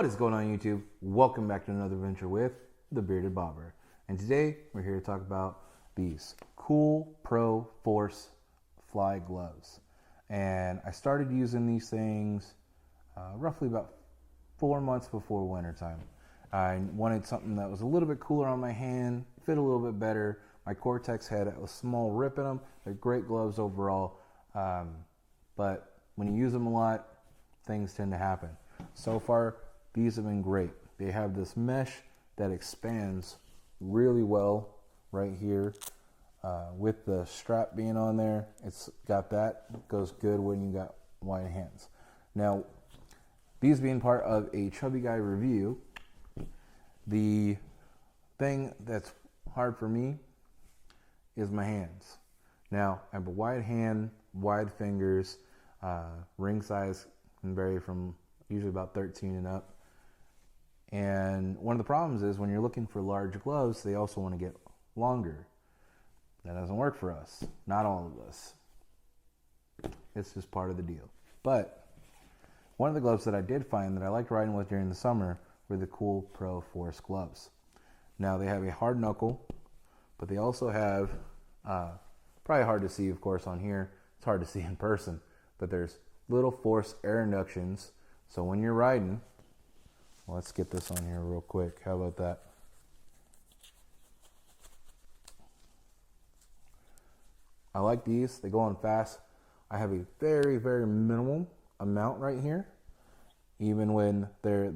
What is going on YouTube? Welcome back to another adventure with the Bearded Bobber. And today we're here to talk about these coolpro Force fly gloves. And I started using these things roughly about 4 months before wintertime. I wanted something that was a little bit cooler on my hand, fit a little bit better. My Cortex had a small rip in them. They're great gloves overall, but when you use them a lot, things tend to happen. So far, these have been great. They have this mesh that expands really well right here with the strap being on there. It's got that. It goes good when you got wide hands. Now, these being part of a Chubby Guy review, the thing that's hard for me is my hands. Now, I have a wide hand, wide fingers, ring size can vary from usually about 13 and up. And one of the problems is when you're looking for large gloves, they also want to get longer. That doesn't work for us. Not all of us. It's just part of the deal. But one of the gloves that I did find that I liked riding with during the summer were the coolpro Force gloves. Now they have a hard knuckle, but they also have, probably hard to see of course on here, it's hard to see in person, but there's little Force air inductions. So when you're riding, let's get this on here real quick. How about that? I like these. They go on fast. I have a very, very minimal amount right here, even when they're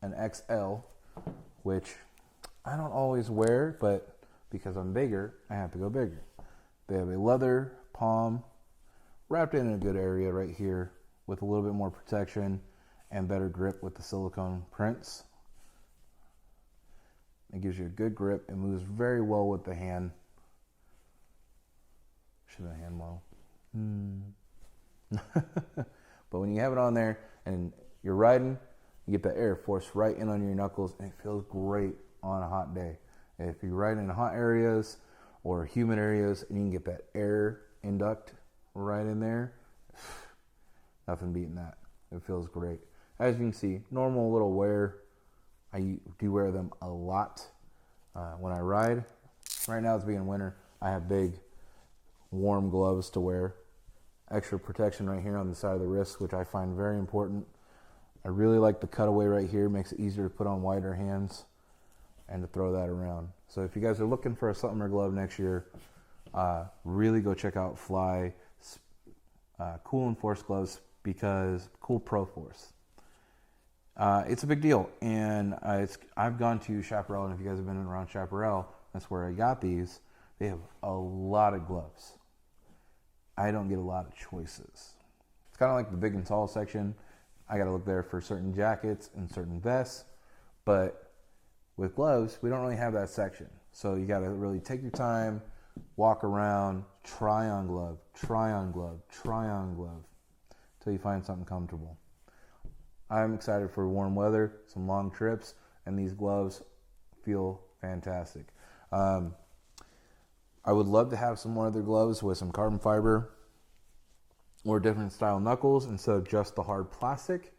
an XL, which I don't always wear, but because I'm bigger, I have to go bigger. They have a leather palm wrapped in a good area right here with a little bit more protection and better grip with the silicone prints. It gives you a good grip. It moves very well with the hand. Should have hand model. But when you have it on there and you're riding, you get the air forced right in on your knuckles, and it feels great on a hot day. If you're riding in hot areas or humid areas and you can get that air induct right in there, nothing beating that. It feels great. As you can see, normal little wear. I do wear them a lot when I ride. Right now it's being winter. I have big warm gloves to wear. Extra protection right here on the side of the wrist, which I find very important. I really like the cutaway right here. Makes it easier to put on wider hands and to throw that around. So if you guys are looking for a summer glove next year, really go check out Fly Cool and Force gloves, because coolpro Force. It's a big deal, and I've gone to Chaparral, and if you guys have been around Chaparral, that's where I got these. They have a lot of gloves. I don't get a lot of choices. It's kind of like the big and tall section. I got to look there for certain jackets and certain vests, but with gloves, we don't really have that section. So you got to really take your time, walk around, try on glove, try on glove, try on glove, until you find something comfortable. I'm excited for warm weather, some long trips, and these gloves feel fantastic. I would love to have some more other gloves with some carbon fiber or different style knuckles instead of just the hard plastic,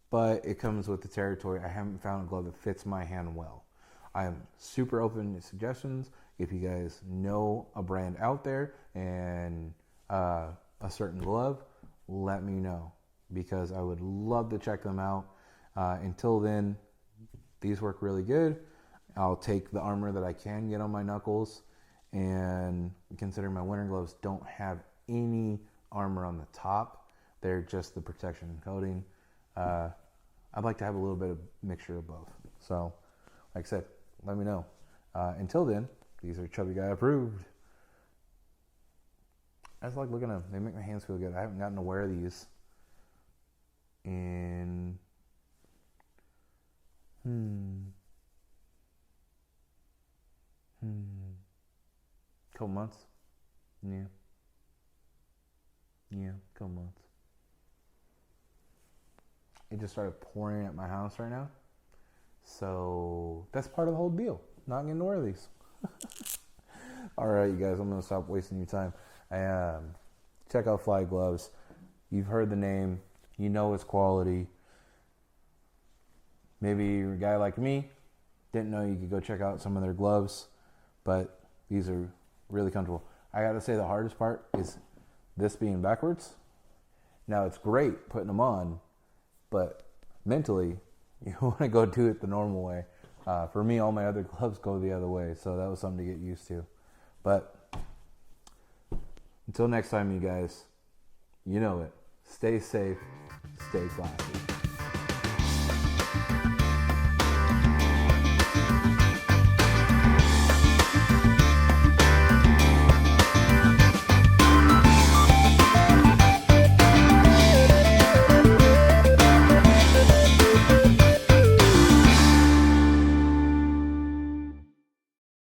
but it comes with the territory. I haven't found a glove that fits my hand well. I am super open to suggestions. If you guys know a brand out there and a certain glove, let me know, because I would love to check them out. Until then, these work really good. I'll take the armor that I can get on my knuckles, and considering my winter gloves don't have any armor on the top, they're just the protection and coating. I'd like to have a little bit of mixture of both. So, like I said, let me know. Until then, these are Chubby Guy approved. I just like looking at them. They make my hands feel good. I haven't gotten to wear these in couple months. Yeah, couple months. It just started pouring at my house right now, so that's part of the whole deal. Not getting to wear these. All right, you guys, I'm gonna stop wasting your time. Check out Fly gloves. You've heard the name. You know it's quality. maybe you're a guy like me, didn't know you could go check out some of their gloves, but these are really comfortable. I gotta say the hardest part is this being backwards. Now it's great putting them on, but mentally you want to go do it the normal way. For me, all my other gloves go the other way, so that was something to get used to. But until next time, you guys, you know it. Stay safe, stay classy.